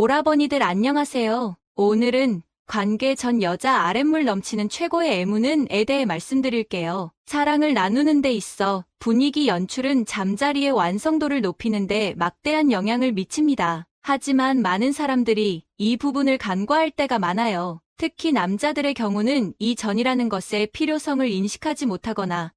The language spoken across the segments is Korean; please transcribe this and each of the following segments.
오라버니들 안녕하세요. 오늘은 관계 전 여자 아랫물 넘치는 최고의 애무는에 대해 말씀드릴게요. 사랑을 나누는 데 있어 분위기 연출은 잠자리의 완성도를 높이는 데 막대한 영향을 미칩니다. 하지만 많은 사람들이 이 부분을 간과할 때가 많아요. 특히 남자들의 경우는 이 전이라는 것의 필요성을 인식하지 못하거나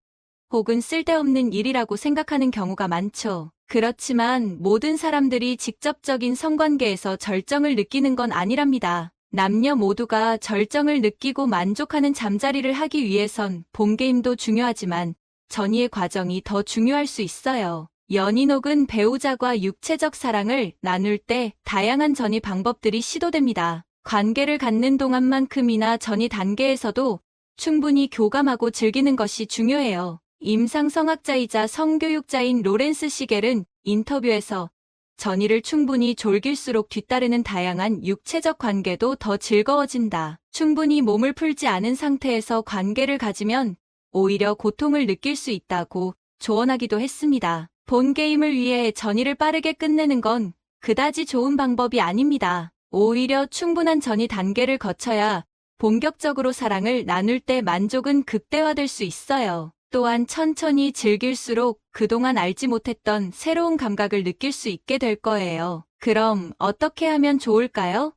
혹은 쓸데없는 일이라고 생각하는 경우가 많죠. 그렇지만 모든 사람들이 직접적인 성관계에서 절정을 느끼는 건 아니랍니다. 남녀 모두가 절정을 느끼고 만족하는 잠자리를 하기 위해선 본게임도 중요하지만 전이의 과정이 더 중요할 수 있어요. 연인 혹은 배우자와 육체적 사랑을 나눌 때 다양한 전이 방법들이 시도됩니다. 관계를 갖는 동안만큼이나 전이 단계에서도 충분히 교감하고 즐기는 것이 중요해요. 임상성학자이자 성교육자인 로렌스 시겔은 인터뷰에서 전이를 충분히 졸길수록 뒤따르는 다양한 육체적 관계도 더 즐거워진다. 충분히 몸을 풀지 않은 상태에서 관계를 가지면 오히려 고통을 느낄 수 있다고 조언하기도 했습니다. 본 게임을 위해 전이를 빠르게 끝내는 건 그다지 좋은 방법이 아닙니다. 오히려 충분한 전이 단계를 거쳐야 본격적으로 사랑을 나눌 때 만족은 극대화될 수 있어요. 또한 천천히 즐길수록 그동안 알지 못했던 새로운 감각을 느낄 수 있게 될 거예요. 그럼 어떻게 하면 좋을까요?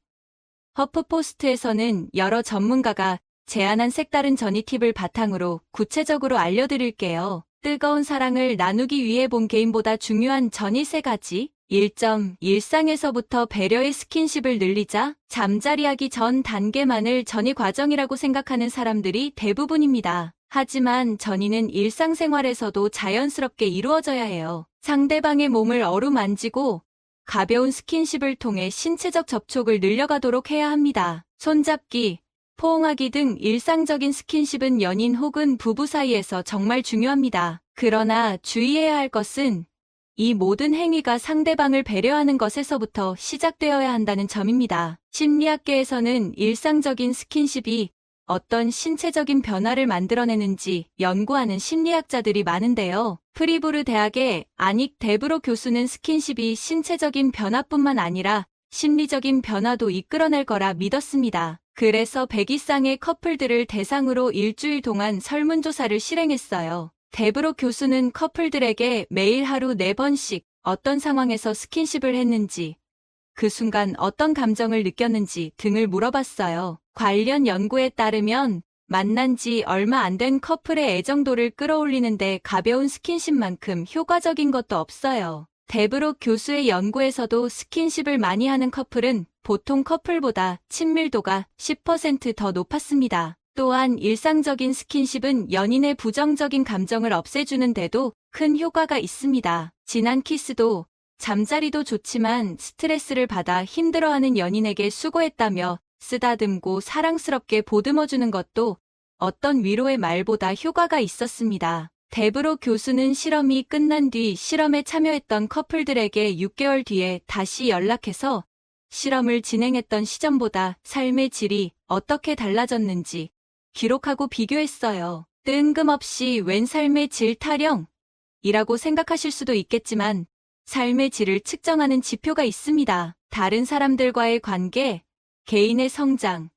허프포스트에서는 여러 전문가가 제안한 색다른 전이 팁을 바탕으로 구체적으로 알려드릴게요. 뜨거운 사랑을 나누기 위해 본 게임보다 중요한 전이 3가지. 1점, 일상에서부터 배려의 스킨십을 늘리자. 잠자리하기 전 단계만을 전이 과정이라고 생각하는 사람들이 대부분입니다. 하지만 전이는 일상생활에서도 자연스럽게 이루어져야 해요. 상대방의 몸을 어루만지고 가벼운 스킨십을 통해 신체적 접촉을 늘려가도록 해야 합니다. 손잡기, 포옹하기 등 일상적인 스킨십은 연인 혹은 부부 사이에서 정말 중요합니다. 그러나 주의해야 할 것은 이 모든 행위가 상대방을 배려하는 것에서부터 시작되어야 한다는 점입니다. 심리학계에서는 일상적인 스킨십이 어떤 신체적인 변화를 만들어내는지 연구하는 심리학자들이 많은데요. 프리부르 대학의 아닉 데브로 교수는 스킨십이 신체적인 변화뿐만 아니라 심리적인 변화도 이끌어낼 거라 믿었습니다. 그래서 100 이상의 커플들을 대상으로 일주일 동안 설문조사를 실행했어요. 데브로 교수는 커플들에게 매일 하루 4번씩 어떤 상황에서 스킨십을 했는지, 그 순간 어떤 감정을 느꼈는지 등을 물어봤어요. 관련 연구에 따르면 만난 지 얼마 안 된 커플의 애정도를 끌어올리는데 가벼운 스킨십만큼 효과적인 것도 없어요. 데브로 교수의 연구에서도 스킨십을 많이 하는 커플은 보통 커플보다 친밀도가 10% 더 높았습니다. 또한 일상적인 스킨십은 연인의 부정적인 감정을 없애주는데도 큰 효과가 있습니다. 진한 키스도 잠자리도 좋지만 스트레스를 받아 힘들어하는 연인에게 수고했다며 쓰다듬고 사랑스럽게 보듬어주는 것도 어떤 위로의 말보다 효과가 있었습니다. 데브로 교수는 실험이 끝난 뒤 실험에 참여했던 커플들에게 6개월 뒤에 다시 연락해서 실험을 진행했던 시점보다 삶의 질이 어떻게 달라졌는지 기록하고 비교했어요. 뜬금없이 웬 삶의 질 타령이라고 생각하실 수도 있겠지만 삶의 질을 측정하는 지표가 있습니다. 다른 사람들과의 관계, 개인의 성장,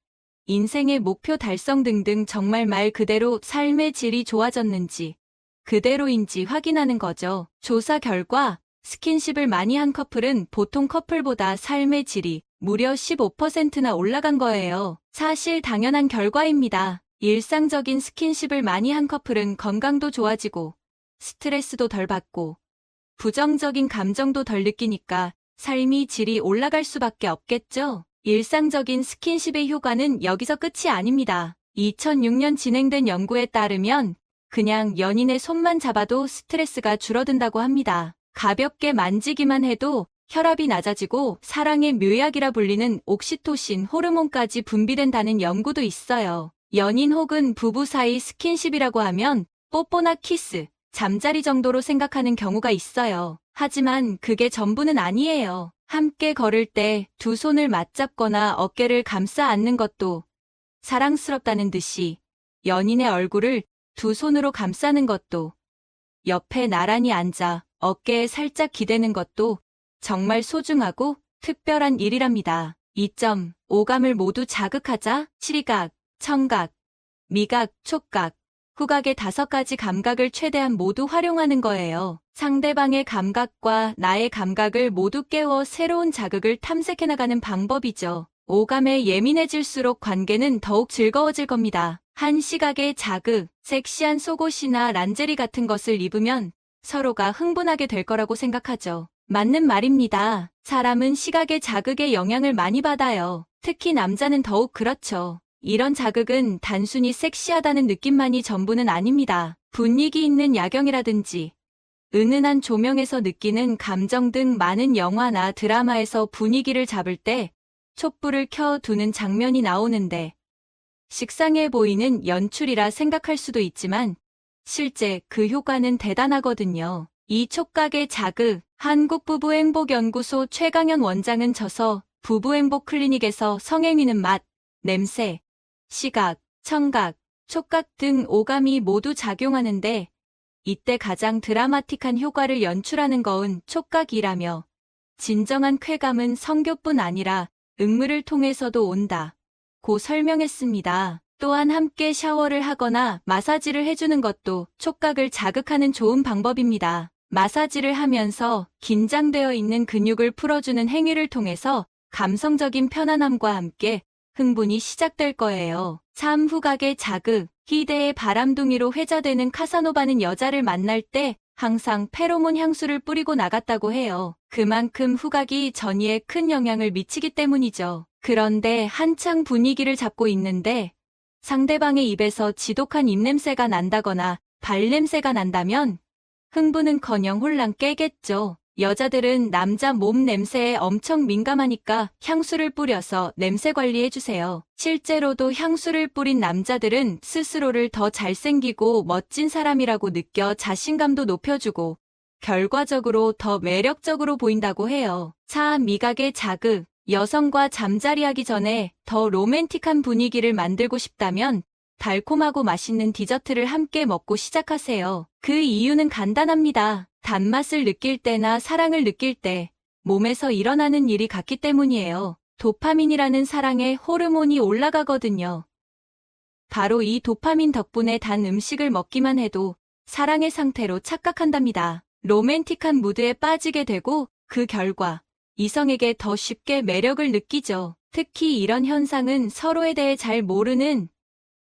인생의 목표 달성 등등 정말 말 그대로 삶의 질이 좋아졌는지 그대로인지 확인하는 거죠. 조사 결과 스킨십을 많이 한 커플은 보통 커플보다 삶의 질이 무려 15%나 올라간 거예요. 사실 당연한 결과입니다. 일상적인 스킨십을 많이 한 커플은 건강도 좋아지고 스트레스도 덜 받고 부정적인 감정도 덜 느끼니까 삶의 질이 올라갈 수밖에 없겠죠. 일상적인 스킨십의 효과는 여기서 끝이 아닙니다. 2006년 진행된 연구에 따르면 그냥 연인의 손만 잡아도 스트레스가 줄어든다고 합니다. 가볍게 만지기만 해도 혈압이 낮아지고 사랑의 묘약이라 불리는 옥시토신 호르몬까지 분비된다는 연구도 있어요. 연인 혹은 부부 사이 스킨십이라고 하면 뽀뽀나 키스, 잠자리 정도로 생각하는 경우가 있어요. 하지만 그게 전부는 아니에요. 함께 걸을 때 두 손을 맞잡거나 어깨를 감싸 안는 것도 사랑스럽다는 듯이 연인의 얼굴을 두 손으로 감싸는 것도 옆에 나란히 앉아 어깨에 살짝 기대는 것도 정말 소중하고 특별한 일이랍니다. 2점, 오감을 모두 자극하자. 시각, 청각, 미각, 촉각, 후각의 5가지 감각을 최대한 모두 활용하는 거예요. 상대방의 감각과 나의 감각을 모두 깨워 새로운 자극을 탐색해나가는 방법이죠. 오감에 예민해질수록 관계는 더욱 즐거워질 겁니다. 한 시각의 자극, 섹시한 속옷이나 란제리 같은 것을 입으면 서로가 흥분하게 될 거라고 생각하죠. 맞는 말입니다. 사람은 시각의 자극에 영향을 많이 받아요. 특히 남자는 더욱 그렇죠. 이런 자극은 단순히 섹시하다는 느낌만이 전부는 아닙니다. 분위기 있는 야경이라든지 은은한 조명에서 느끼는 감정 등 많은 영화나 드라마에서 분위기를 잡을 때 촛불을 켜두는 장면이 나오는데 식상해 보이는 연출이라 생각할 수도 있지만 실제 그 효과는 대단하거든요. 이 촉각의 자극, 한국부부행복연구소 최강현 원장은 저서 부부행복 클리닉에서 성행위는 맛, 냄새, 시각, 청각, 촉각 등 오감이 모두 작용하는데 이때 가장 드라마틱한 효과를 연출하는 건 촉각이라며 진정한 쾌감은 성교뿐 아니라 음물을 통해서도 온다 고 설명했습니다. 또한 함께 샤워를 하거나 마사지를 해주는 것도 촉각을 자극하는 좋은 방법입니다. 마사지를 하면서 긴장되어 있는 근육을 풀어주는 행위를 통해서 감성적인 편안함과 함께 흥분이 시작될 거예요. 후각의 자극, 희대의 바람둥이로 회자되는 카사노바는 여자를 만날 때 항상 페로몬 향수를 뿌리고 나갔다고 해요. 그만큼 후각이 전이에 큰 영향을 미치기 때문이죠. 그런데 한창 분위기를 잡고 있는데 상대방의 입에서 지독한 입냄새가 난다거나 발냄새가 난다면 흥분은커녕 홀랑 깨겠죠. 여자들은 남자 몸 냄새에 엄청 민감하니까 향수를 뿌려서 냄새 관리해주세요. 실제로도 향수를 뿌린 남자들은 스스로를 더 잘생기고 멋진 사람이라고 느껴 자신감도 높여주고 결과적으로 더 매력적으로 보인다고 해요. 미각의 자극, 여성과 잠자리하기 전에 더 로맨틱한 분위기를 만들고 싶다면 달콤하고 맛있는 디저트를 함께 먹고 시작하세요. 그 이유는 간단합니다. 단맛을 느낄 때나 사랑을 느낄 때 몸에서 일어나는 일이 같기 때문이에요. 도파민이라는 사랑의 호르몬이 올라가거든요. 바로 이 도파민 덕분에 단 음식을 먹기만 해도 사랑의 상태로 착각한답니다. 로맨틱한 무드에 빠지게 되고 그 결과 이성에게 더 쉽게 매력을 느끼죠. 특히 이런 현상은 서로에 대해 잘 모르는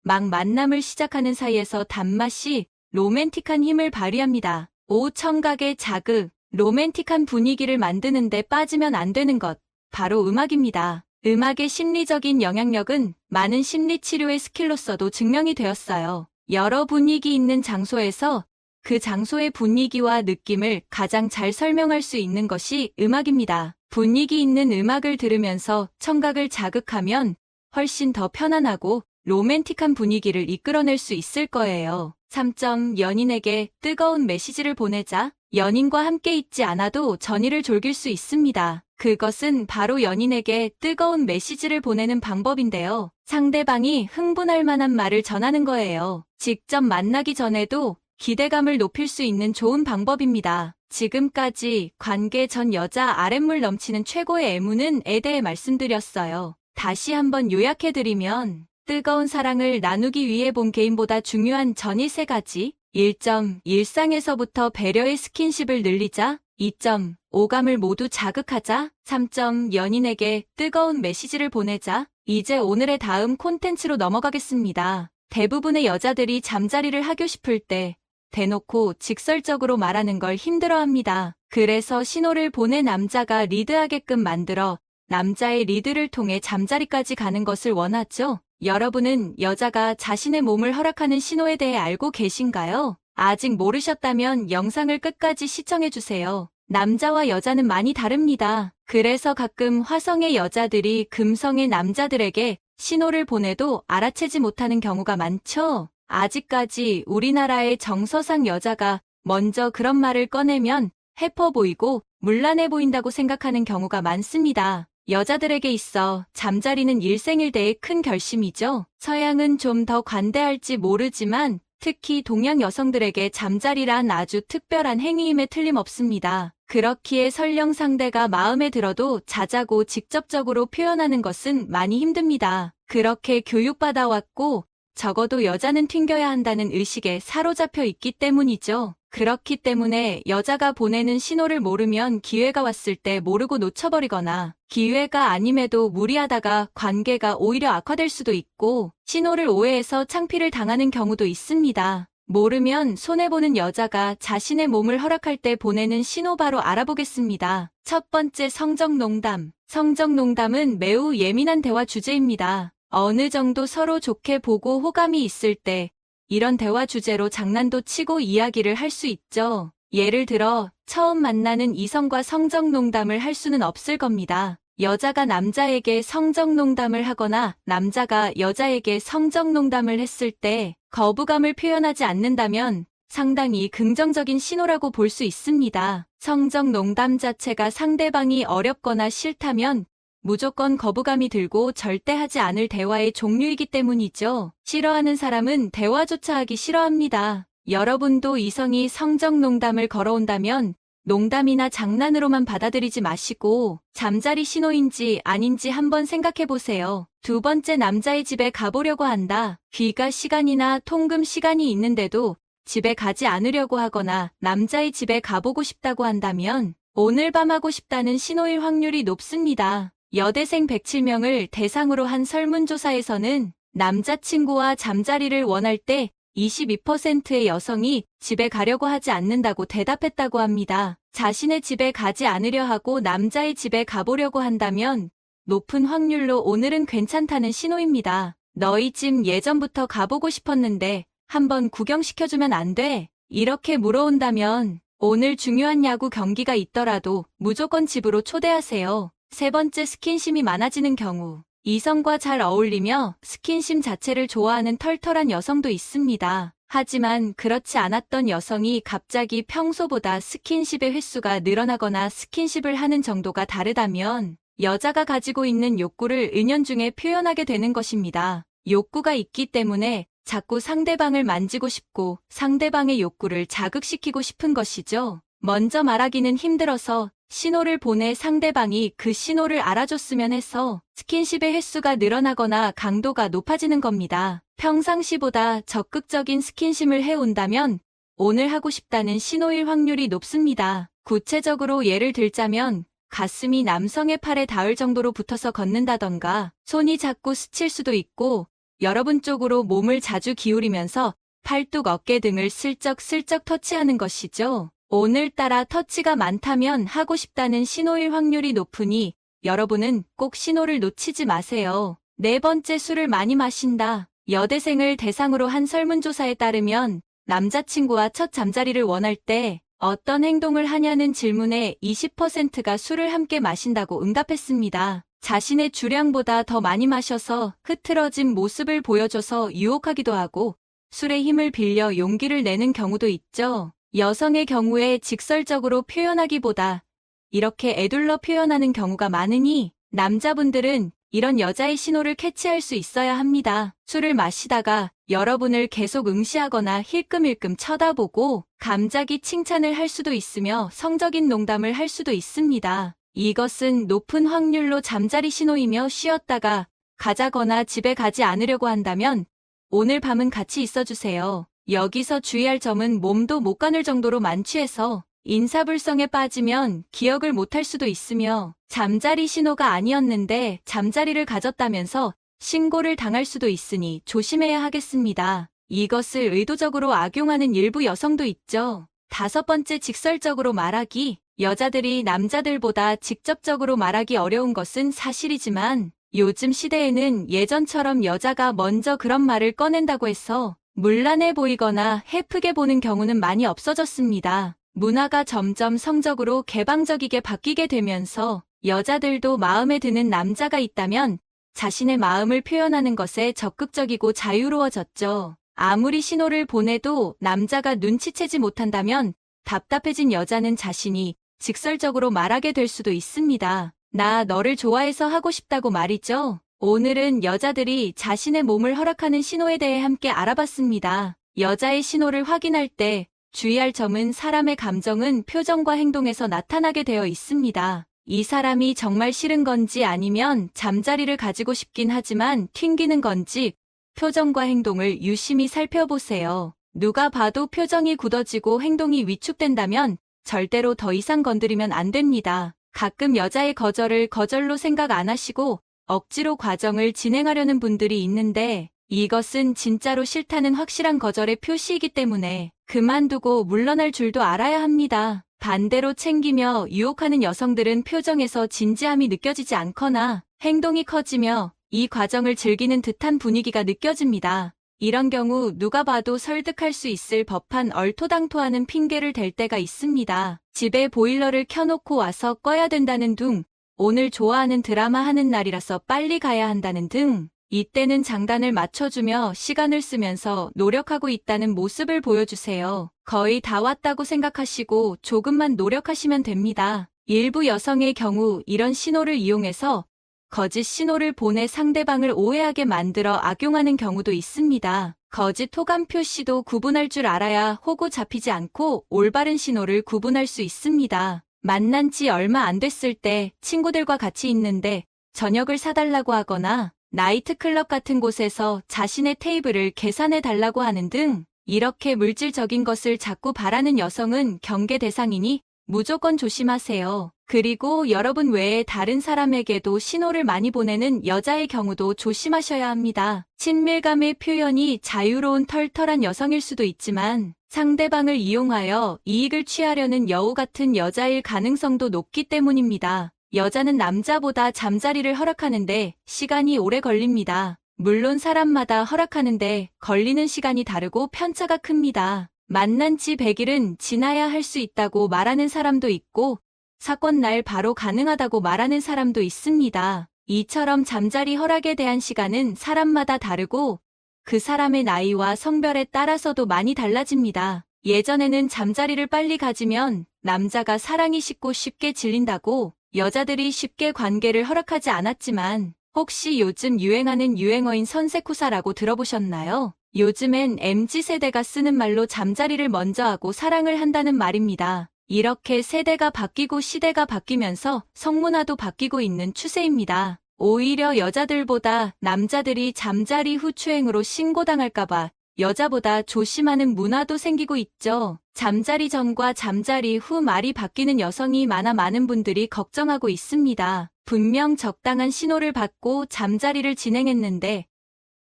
막 만남을 시작하는 사이에서 단맛이 로맨틱한 힘을 발휘합니다. 청각의 자극, 로맨틱한 분위기를 만드는데 빠지면 안 되는 것, 바로 음악입니다. 음악의 심리적인 영향력은 많은 심리치료의 스킬로서도 증명이 되었어요. 여러 분위기 있는 장소에서 그 장소의 분위기와 느낌을 가장 잘 설명할 수 있는 것이 음악입니다. 분위기 있는 음악을 들으면서 청각을 자극하면 훨씬 더 편안하고 로맨틱한 분위기를 이끌어낼 수 있을 거예요. 3점, 연인에게 뜨거운 메시지를 보내자. 연인과 함께 있지 않아도 전의를 졸길 수 있습니다. 그것은 바로 연인에게 뜨거운 메시지를 보내는 방법인데요. 상대방이 흥분할 만한 말을 전하는 거예요. 직접 만나기 전에도 기대감을 높일 수 있는 좋은 방법입니다. 지금까지 관계 전 여자 아랫물 넘치는 최고의 애무는에 대해 말씀드렸어요. 다시 한번 요약해드리면 뜨거운 사랑을 나누기 위해 본 개인보다 중요한 전이 3가지. 1점, 일상에서부터 배려의 스킨십을 늘리자. 2점, 오감을 모두 자극하자. 3점, 연인에게 뜨거운 메시지를 보내자. 이제 오늘의 다음 콘텐츠로 넘어가겠습니다. 대부분의 여자들이 잠자리를 하고 싶을 때 대놓고 직설적으로 말하는 걸 힘들어합니다. 그래서 신호를 보내 남자가 리드하게끔 만들어 남자의 리드를 통해 잠자리까지 가는 것을 원하죠. 여러분은 여자가 자신의 몸을 허락하는 신호에 대해 알고 계신가요? 아직 모르셨다면 영상을 끝까지 시청해주세요. 남자와 여자는 많이 다릅니다. 그래서 가끔 화성의 여자들이 금성의 남자들에게 신호를 보내도 알아채지 못하는 경우가 많죠. 아직까지 우리나라의 정서상 여자가 먼저 그런 말을 꺼내면 해퍼 보이고 문란해 보인다고 생각하는 경우가 많습니다. 여자들에게 있어 잠자리는 일생일대의 큰 결심이죠. 서양은 좀 더 관대할지 모르지만 특히 동양 여성들에게 잠자리란 아주 특별한 행위임에 틀림없습니다. 그렇기에 설령 상대가 마음에 들어도 자자고 직접적으로 표현하는 것은 많이 힘듭니다. 그렇게 교육받아 왔고 적어도 여자는 튕겨야 한다는 의식에 사로잡혀 있기 때문이죠. 그렇기 때문에 여자가 보내는 신호를 모르면 기회가 왔을 때 모르고 놓쳐버리거나 기회가 아님에도 무리하다가 관계가 오히려 악화될 수도 있고 신호를 오해해서 창피를 당하는 경우도 있습니다. 모르면 손해보는 여자가 자신의 몸을 허락할 때 보내는 신호 바로 알아보겠습니다. 첫 번째, 성적농담. 성적농담은 매우 예민한 대화 주제입니다. 어느 정도 서로 좋게 보고 호감이 있을 때 이런 대화 주제로 장난도 치고 이야기를 할 수 있죠. 예를 들어 처음 만나는 이성과 성적농담을 할 수는 없을 겁니다. 여자가 남자에게 성적농담을 하거나 남자가 여자에게 성적농담을 했을 때 거부감을 표현하지 않는다면 상당히 긍정적인 신호라고 볼 수 있습니다. 성적농담 자체가 상대방이 어렵거나 싫다면 무조건 거부감이 들고 절대 하지 않을 대화의 종류이기 때문이죠. 싫어하는 사람은 대화조차 하기 싫어합니다. 여러분도 이성이 성적농담을 걸어온다면 농담이나 장난으로만 받아들이지 마시고 잠자리 신호인지 아닌지 한번 생각해보세요. 두 번째, 남자의 집에 가보려고 한다. 귀가 시간이나 통금 시간이 있는데도 집에 가지 않으려고 하거나 남자의 집에 가보고 싶다고 한다면 오늘 밤 하고 싶다는 신호일 확률이 높습니다. 여대생 107명을 대상으로 한 설문조사에서는 남자친구와 잠자리를 원할 때 22%의 여성이 집에 가려고 하지 않는다고 대답했다고 합니다. 자신의 집에 가지 않으려 하고 남자의 집에 가보려고 한다면 높은 확률로 오늘은 괜찮다는 신호입니다. 너희 집 예전부터 가보고 싶었는데 한번 구경시켜주면 안 돼? 이렇게 물어온다면 오늘 중요한 야구 경기가 있더라도 무조건 집으로 초대하세요. 세 번째, 스킨십이 많아지는 경우. 이성과 잘 어울리며 스킨십 자체를 좋아하는 털털한 여성도 있습니다. 하지만 그렇지 않았던 여성이 갑자기 평소보다 스킨십의 횟수가 늘어나거나 스킨십을 하는 정도가 다르다면 여자가 가지고 있는 욕구를 은연중에 표현하게 되는 것입니다. 욕구가 있기 때문에 자꾸 상대방을 만지고 싶고 상대방의 욕구를 자극시키고 싶은 것이죠. 먼저 말하기는 힘들어서 신호를 보내 상대방이 그 신호를 알아줬으면 해서 스킨십의 횟수가 늘어나거나 강도가 높아지는 겁니다. 평상시보다 적극적인 스킨십을 해온다면 오늘 하고 싶다는 신호일 확률이 높습니다. 구체적으로 예를 들자면 가슴이 남성의 팔에 닿을 정도로 붙어서 걷는다던가 손이 자꾸 스칠 수도 있고 여러분 쪽으로 몸을 자주 기울이면서 팔뚝, 어깨 등을 슬쩍슬쩍 터치하는 것이죠. 오늘따라 터치가 많다면 하고 싶다는 신호일 확률이 높으니 여러분은 꼭 신호를 놓치지 마세요. 네 번째, 술을 많이 마신다. 여대생을 대상으로 한 설문조사에 따르면 남자친구와 첫 잠자리를 원할 때 어떤 행동을 하냐는 질문에 20%가 술을 함께 마신다고 응답했습니다. 자신의 주량보다 더 많이 마셔서 흐트러진 모습을 보여줘서 유혹하기도 하고 술의 힘을 빌려 용기를 내는 경우도 있죠. 여성의 경우에 직설적으로 표현하기보다 이렇게 에둘러 표현하는 경우가 많으니 남자분들은 이런 여자의 신호를 캐치할 수 있어야 합니다. 술을 마시다가 여러분을 계속 응시하거나 힐끔힐끔 쳐다보고 감작이 칭찬을 할 수도 있으며 성적인 농담을 할 수도 있습니다. 이것은 높은 확률로 잠자리 신호이며 쉬었다가 가자거나 집에 가지 않으려고 한다면 오늘 밤은 같이 있어주세요. 여기서 주의할 점은 몸도 못 가눌 정도로 만취해서 인사불성에 빠지면 기억을 못할 수도 있으며 잠자리 신호가 아니었는데 잠자리를 가졌다면서 신고를 당할 수도 있으니 조심해야 하겠습니다. 이것을 의도적으로 악용하는 일부 여성도 있죠. 다섯 번째, 직설적으로 말하기. 여자들이 남자들보다 직접적으로 말하기 어려운 것은 사실이지만 요즘 시대에는 예전처럼 여자가 먼저 그런 말을 꺼낸다고 해서 문란해 보이거나 해프게 보는 경우는 많이 없어졌습니다. 문화가 점점 성적으로 개방적이게 바뀌게 되면서 여자들도 마음에 드는 남자가 있다면 자신의 마음을 표현하는 것에 적극적이고 자유로워졌죠. 아무리 신호를 보내도 남자가 눈치채지 못한다면 답답해진 여자는 자신이 직설적으로 말하게 될 수도 있습니다. 나 너를 좋아해서 하고 싶다고 말이죠. 오늘은 여자들이 자신의 몸을 허락하는 신호에 대해 함께 알아봤습니다. 여자의 신호를 확인할 때 주의할 점은 사람의 감정은 표정과 행동에서 나타나게 되어 있습니다. 이 사람이 정말 싫은 건지 아니면 잠자리를 가지고 싶긴 하지만 튕기는 건지 표정과 행동을 유심히 살펴보세요. 누가 봐도 표정이 굳어지고 행동이 위축된다면 절대로 더 이상 건드리면 안 됩니다. 가끔 여자의 거절을 거절로 생각 안 하시고 억지로 과정을 진행하려는 분들이 있는데 이것은 진짜로 싫다는 확실한 거절의 표시이기 때문에 그만두고 물러날 줄도 알아야 합니다. 반대로 챙기며 유혹하는 여성들은 표정에서 진지함이 느껴지지 않거나 행동이 커지며 이 과정을 즐기는 듯한 분위기가 느껴집니다. 이런 경우 누가 봐도 설득할 수 있을 법한 얼토당토하는 핑계를 댈 때가 있습니다. 집에 보일러를 켜놓고 와서 꺼야 된다는 둥, 오늘 좋아하는 드라마 하는 날이라서 빨리 가야 한다는 등, 이때는 장단을 맞춰주며 시간을 쓰면서 노력하고 있다는 모습을 보여주세요. 거의 다 왔다고 생각하시고 조금만 노력하시면 됩니다. 일부 여성의 경우 이런 신호를 이용해서 거짓 신호를 보내 상대방을 오해하게 만들어 악용하는 경우도 있습니다. 거짓 호감 표시도 구분할 줄 알아야 호구 잡히지 않고 올바른 신호를 구분할 수 있습니다. 만난 지 얼마 안 됐을 때 친구들과 같이 있는데 저녁을 사달라고 하거나 나이트클럽 같은 곳에서 자신의 테이블을 계산해 달라고 하는 등 이렇게 물질적인 것을 자꾸 바라는 여성은 경계 대상이니 무조건 조심하세요. 그리고 여러분 외에 다른 사람에게도 신호를 많이 보내는 여자의 경우도 조심하셔야 합니다. 친밀감의 표현이 자유로운 털털한 여성일 수도 있지만 상대방을 이용하여 이익을 취하려는 여우 같은 여자일 가능성도 높기 때문입니다. 여자는 남자보다 잠자리를 허락하는데 시간이 오래 걸립니다. 물론 사람마다 허락하는데 걸리는 시간이 다르고 편차가 큽니다. 만난 지 100일은 지나야 할 수 있다고 말하는 사람도 있고 사건 날 바로 가능하다고 말하는 사람도 있습니다. 이처럼 잠자리 허락에 대한 시간은 사람마다 다르고 그 사람의 나이와 성별에 따라서도 많이 달라집니다. 예전에는 잠자리를 빨리 가지면 남자가 사랑이 식고 쉽게 질린다고 여자들이 쉽게 관계를 허락하지 않았지만 혹시 요즘 유행하는 유행어인 선세쿠사라고 들어보셨나요? 요즘엔 MZ세대가 쓰는 말로 잠자리를 먼저 하고 사랑을 한다는 말입니다. 이렇게 세대가 바뀌고 시대가 바뀌면서 성문화도 바뀌고 있는 추세입니다. 오히려 여자들보다 남자들이 잠자리 후 추행으로 신고당할까봐 여자보다 조심하는 문화도 생기고 있죠. 잠자리 전과 잠자리 후 말이 바뀌는 여성이 많아 많은 분들이 걱정하고 있습니다. 분명 적당한 신호를 받고 잠자리를 진행했는데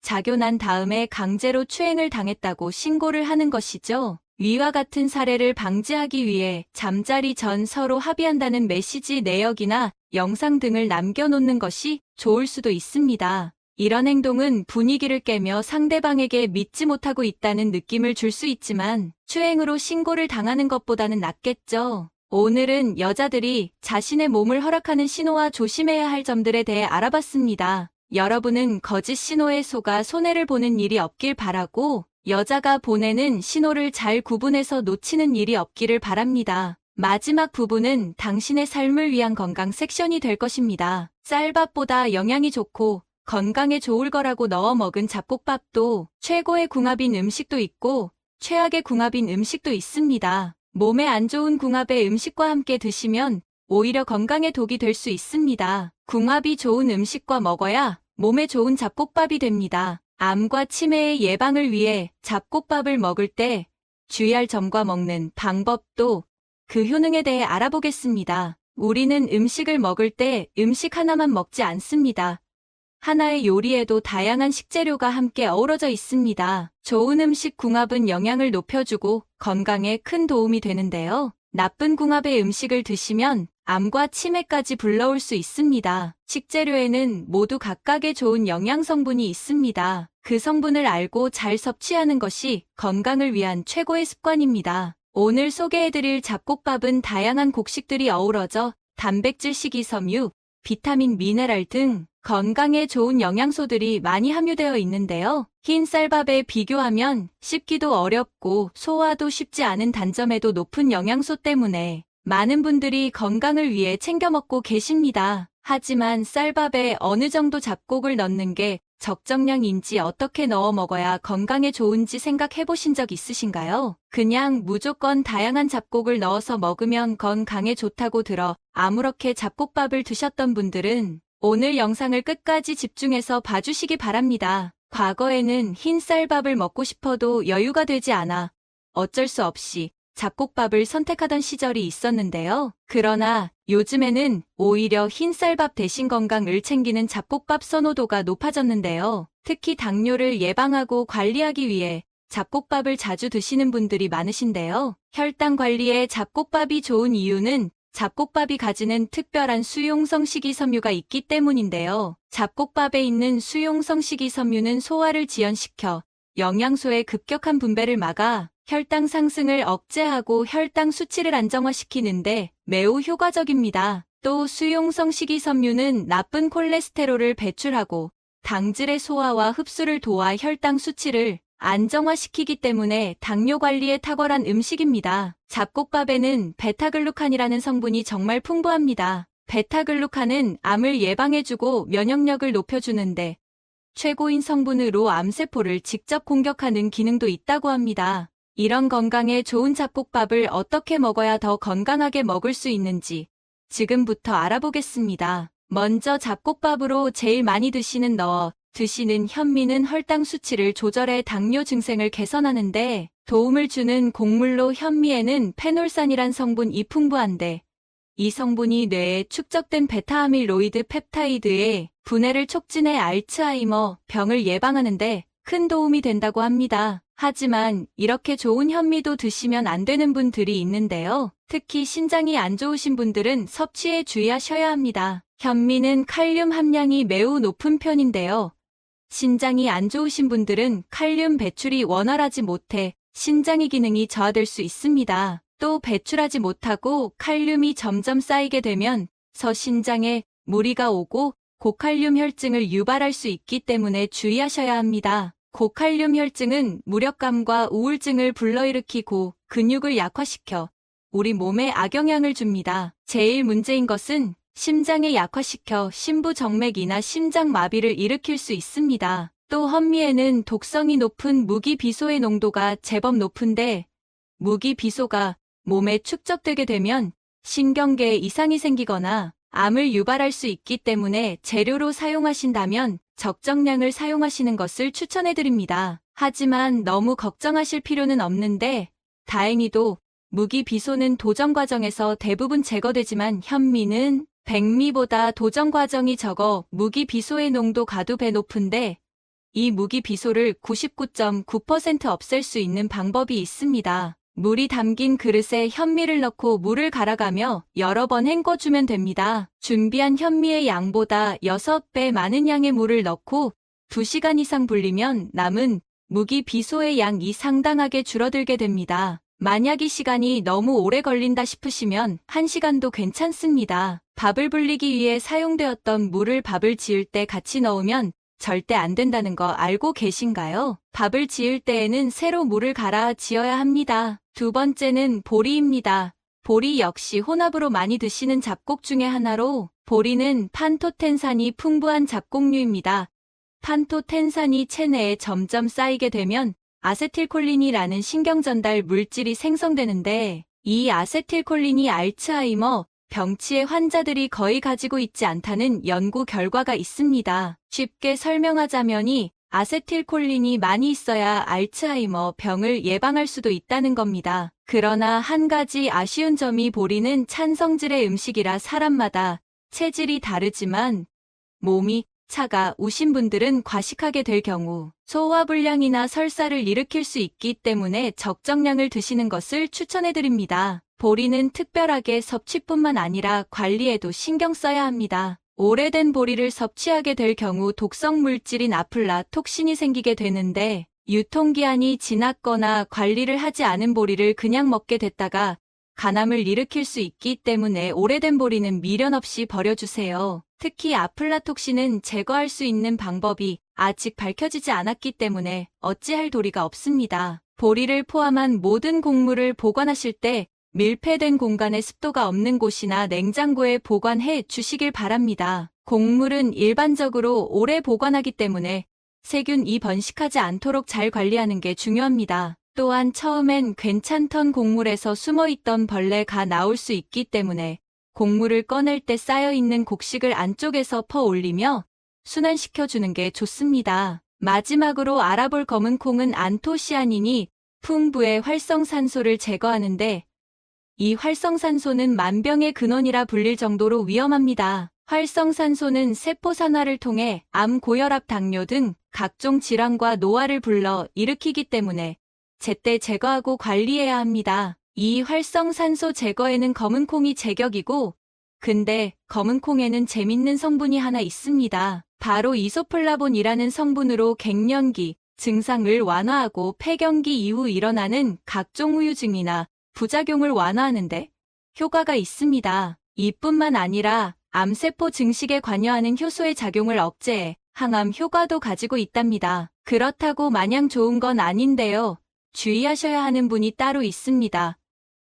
자교 난 다음에 강제로 추행을 당했다고 신고를 하는 것이죠. 위와 같은 사례를 방지하기 위해 잠자리 전 서로 합의한다는 메시지 내역이나 영상 등을 남겨놓는 것이 좋을 수도 있습니다. 이런 행동은 분위기를 깨며 상대방에게 믿지 못하고 있다는 느낌을 줄 수 있지만 추행으로 신고를 당하는 것보다는 낫겠죠. 오늘은 여자들이 자신의 몸을 허락하는 신호와 조심해야 할 점들에 대해 알아봤습니다. 여러분은 거짓 신호에 속아 손해를 보는 일이 없길 바라고 여자가 보내는 신호를 잘 구분해서 놓치는 일이 없기를 바랍니다. 마지막 부분은 당신의 삶을 위한 건강 섹션이 될 것입니다. 쌀밥보다 영양이 좋고 건강에 좋을 거라고 넣어 먹은 잡곡밥도 최고의 궁합인 음식도 있고 최악의 궁합인 음식도 있습니다. 몸에 안 좋은 궁합의 음식과 함께 드시면 오히려 건강에 독이 될 수 있습니다. 궁합이 좋은 음식과 먹어야 몸에 좋은 잡곡밥이 됩니다. 암과 치매의 예방을 위해 잡곡밥을 먹을 때 주의할 점과 먹는 방법도 그 효능에 대해 알아보겠습니다. 우리는 음식을 먹을 때 음식 하나만 먹지 않습니다. 하나의 요리에도 다양한 식재료가 함께 어우러져 있습니다. 좋은 음식 궁합은 영양을 높여주고 건강에 큰 도움이 되는데요. 나쁜 궁합의 음식을 드시면 암과 치매까지 불러올 수 있습니다. 식재료에는 모두 각각의 좋은 영양 성분이 있습니다. 그 성분을 알고 잘 섭취하는 것이 건강을 위한 최고의 습관입니다. 오늘 소개해드릴 잡곡밥은 다양한 곡식들이 어우러져 단백질, 식이섬유, 비타민, 미네랄 등 건강에 좋은 영양소들이 많이 함유되어 있는데요. 흰 쌀밥에 비교하면 씹기도 어렵고 소화도 쉽지 않은 단점에도 높은 영양소 때문에 많은 분들이 건강을 위해 챙겨 먹고 계십니다. 하지만 쌀밥에 어느 정도 잡곡을 넣는 게 적정량인지 어떻게 넣어 먹어야 건강에 좋은지 생각해 보신 적 있으신가요? 그냥 무조건 다양한 잡곡을 넣어서 먹으면 건강에 좋다고 들어 아무렇게 잡곡밥을 드셨던 분들은 오늘 영상을 끝까지 집중해서 봐주시기 바랍니다. 과거에는 흰쌀밥을 먹고 싶어도 여유가 되지 않아 어쩔 수 없이 잡곡밥을 선택하던 시절이 있었는데요. 그러나 요즘에는 오히려 흰쌀밥 대신 건강을 챙기는 잡곡밥 선호도가 높아졌는데요. 특히 당뇨를 예방하고 관리하기 위해 잡곡밥을 자주 드시는 분들이 많으신데요. 혈당 관리에 잡곡밥이 좋은 이유는 잡곡밥이 가지는 특별한 수용성 식이섬유가 있기 때문인데요. 잡곡밥에 있는 수용성 식이섬유는 소화를 지연시켜 영양소의 급격한 분배를 막아 혈당 상승을 억제하고 혈당 수치를 안정화시키는데 매우 효과적입니다. 또 수용성 식이섬유는 나쁜 콜레스테롤을 배출하고 당질의 소화와 흡수를 도와 혈당 수치를 안정화시키기 때문에 당뇨 관리에 탁월한 음식입니다. 잡곡밥에는 베타글루칸이라는 성분이 정말 풍부합니다. 베타글루칸은 암을 예방해주고 면역력을 높여주는데 최고인 성분으로 암세포를 직접 공격하는 기능도 있다고 합니다. 이런 건강에 좋은 잡곡밥을 어떻게 먹어야 더 건강하게 먹을 수 있는지 지금부터 알아보겠습니다. 먼저 잡곡밥으로 제일 많이 드시는 현미는 혈당 수치를 조절해 당뇨 증상을 개선하는데 도움을 주는 곡물로 현미에는 페놀산이란 성분이 풍부한데 이 성분이 뇌에 축적된 베타아밀로이드 펩타이드의 분해를 촉진해 알츠하이머 병을 예방하는데 큰 도움이 된다고 합니다. 하지만 이렇게 좋은 현미도 드시면 안 되는 분들이 있는데요. 특히 신장이 안 좋으신 분들은 섭취에 주의하셔야 합니다. 현미는 칼륨 함량이 매우 높은 편인데요. 신장이 안 좋으신 분들은 칼륨 배출이 원활하지 못해 신장의 기능이 저하될 수 있습니다. 또 배출하지 못하고 칼륨이 점점 쌓이게 되면 신장에 무리가 오고 고칼륨 혈증을 유발할 수 있기 때문에 주의하셔야 합니다. 고칼륨 혈증은 무력감과 우울증을 불러일으키고 근육을 약화시켜 우리 몸에 악영향을 줍니다. 제일 문제인 것은 심장에 약화시켜 심부정맥이나 심장마비를 일으킬 수 있습니다. 또 현미에는 독성이 높은 무기비소의 농도가 제법 높은데 무기비소가 몸에 축적되게 되면 신경계에 이상이 생기거나 암을 유발할 수 있기 때문에 재료로 사용하신다면 적정량을 사용하시는 것을 추천해드립니다. 하지만 너무 걱정하실 필요는 없는데 다행히도 무기비소는 도정 과정에서 대부분 제거되지만 현미는 백미보다 도정 과정이 적어 무기비소의 농도가 배 높은데 이 무기비소를 99.9% 없앨 수 있는 방법이 있습니다. 물이 담긴 그릇에 현미를 넣고 물을 갈아가며 여러 번 헹궈주면 됩니다. 준비한 현미의 양보다 6배 많은 양의 물을 넣고 2시간 이상 불리면 남은 무기비소의 양이 상당하게 줄어들게 됩니다. 만약 이 시간이 너무 오래 걸린다 싶으시면 1시간도 괜찮습니다. 밥을 불리기 위해 사용되었던 물을 밥을 지을 때 같이 넣으면 절대 안 된다는 거 알고 계신가요? 밥을 지을 때에는 새로 물을 갈아 지어야 합니다. 두 번째는 보리입니다. 보리 역시 혼합으로 많이 드시는 잡곡 중에 하나로 보리는 판토텐산이 풍부한 잡곡류입니다. 판토텐산이 체내에 점점 쌓이게 되면 아세틸콜린이라는 신경전달 물질이 생성되는데 이 아세틸콜린이 알츠하이머 병치의 환자들이 거의 가지고 있지 않다는 연구 결과가 있습니다. 쉽게 설명하자면이 아세틸콜린이 많이 있어야 알츠하이머 병을 예방할 수도 있다는 겁니다. 그러나 한 가지 아쉬운 점이 보리는 찬성질의 음식이라 사람마다 체질이 다르지만 몸이 차가우신 분들은 과식하게 될 경우 소화불량이나 설사를 일으킬 수 있기 때문에 적정량을 드시는 것을 추천해드립니다. 보리는 특별하게 섭취뿐만 아니라 관리에도 신경 써야 합니다. 오래된 보리를 섭취하게 될 경우 독성 물질인 아플라톡신이 생기게 되는데 유통기한이 지났거나 관리를 하지 않은 보리를 그냥 먹게 됐다가 간암을 일으킬 수 있기 때문에 오래된 보리는 미련 없이 버려주세요. 특히 아플라톡신은 제거할 수 있는 방법이 아직 밝혀지지 않았기 때문에 어찌할 도리가 없습니다. 보리를 포함한 모든 곡물을 보관하실 때 밀폐된 공간에 습도가 없는 곳이나 냉장고에 보관해 주시길 바랍니다. 곡물은 일반적으로 오래 보관하기 때문에 세균이 번식하지 않도록 잘 관리하는 게 중요합니다. 또한 처음엔 괜찮던 곡물에서 숨어있던 벌레가 나올 수 있기 때문에 곡물을 꺼낼 때 쌓여있는 곡식을 안쪽에서 퍼 올리며 순환시켜주는 게 좋습니다. 마지막으로 알아볼 검은콩은 안토시아닌이 풍부의 활성산소를 제거하는데 이 활성산소는 만병의 근원이라 불릴 정도로 위험합니다. 활성산소는 세포산화를 통해 암, 고혈압, 당뇨 등 각종 질환과 노화를 불러 일으키기 때문에 제때 제거하고 관리해야 합니다. 이 활성산소 제거에는 검은콩이 제격이고 근데 검은콩에는 재밌는 성분이 하나 있습니다. 바로 이소플라본이라는 성분으로 갱년기 증상을 완화하고 폐경기 이후 일어나는 각종 후유증이나 부작용을 완화하는데 효과가 있습니다. 이뿐만 아니라 암세포 증식에 관여하는 효소의 작용을 억제해 항암 효과도 가지고 있답니다. 그렇다고 마냥 좋은 건 아닌데요. 주의하셔야 하는 분이 따로 있습니다.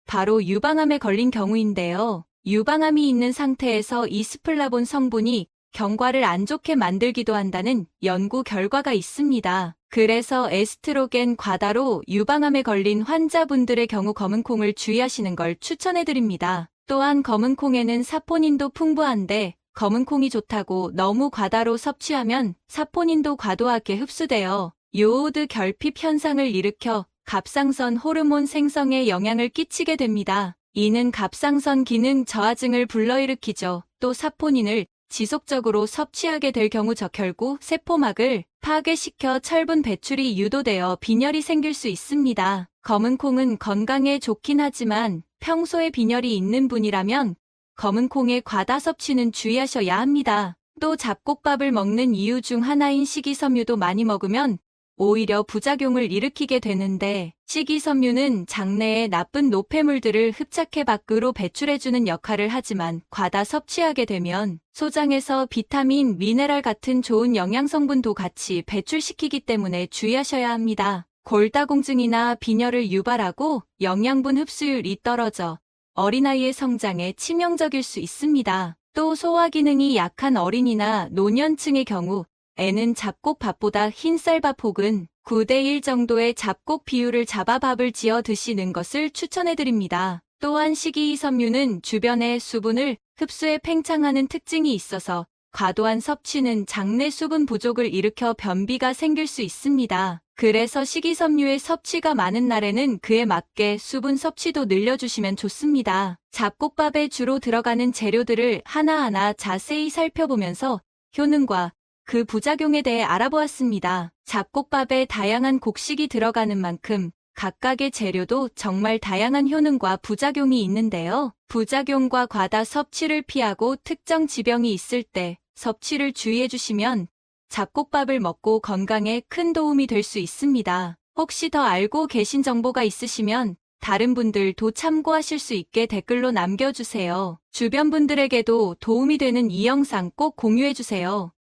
바로 유방암에 걸린 경우인데요. 유방암이 있는 상태에서 이스플라본 성분이 경과를 안 좋게 만들기도 한다는 연구 결과가 있습니다. 그래서 에스트로겐 과다로 유방암에 걸린 환자분들의 경우 검은콩을 주의하시는 걸 추천해드립니다. 또한 검은콩에는 사포닌도 풍부한데 검은콩이 좋다고 너무 과다로 섭취하면 사포닌도 과도하게 흡수되어 요오드 결핍 현상을 일으켜 갑상선 호르몬 생성에 영향을 끼치게 됩니다. 이는 갑상선 기능 저하증을 불러일으키죠. 또 사포닌을 지속적으로 섭취하게 될 경우 결국 세포막을 파괴시켜 철분 배출이 유도되어 빈혈이 생길 수 있습니다. 검은콩은 건강에 좋긴 하지만 평소에 빈혈이 있는 분이라면 검은콩의 과다 섭취는 주의하셔야 합니다. 또 잡곡밥을 먹는 이유 중 하나인 식이섬유도 많이 먹으면 오히려 부작용을 일으키게 되는데 식이섬유는 장내의 나쁜 노폐물들을 흡착해 밖으로 배출해주는 역할을 하지만 과다 섭취하게 되면 소장에서 비타민, 미네랄 같은 좋은 영양성분도 같이 배출시키기 때문에 주의하셔야 합니다. 골다공증이나 빈혈을 유발하고 영양분 흡수율이 떨어져 어린아이의 성장에 치명적일 수 있습니다. 또 소화 기능이 약한 어린이나 노년층의 경우 애는 잡곡밥보다 흰쌀밥 혹은 9대1 정도의 잡곡 비율을 잡아 밥을 지어 드시는 것을 추천해드립니다. 또한 식이섬유는 주변의 수분을 흡수해 팽창하는 특징이 있어서 과도한 섭취는 장내 수분 부족을 일으켜 변비가 생길 수 있습니다. 그래서 식이섬유의 섭취가 많은 날에는 그에 맞게 수분 섭취도 늘려주시면 좋습니다. 잡곡밥에 주로 들어가는 재료들을 하나하나 자세히 살펴보면서 효능과 그 부작용에 대해 알아보았습니다. 잡곡밥에 다양한 곡식이 들어가는 만큼 각각의 재료도 정말 다양한 효능과 부작용이 있는데요. 부작용과 과다 섭취를 피하고 특정 지병이 있을 때 섭취를 주의해 주시면 잡곡밥을 먹고 건강에 큰 도움이 될 수 있습니다. 혹시 더 알고 계신 정보가 있으시면 다른 분들도 참고하실 수 있게 댓글로 남겨주세요. 주변 분들에게도 도움이 되는 이 영상 꼭 공유해 주세요.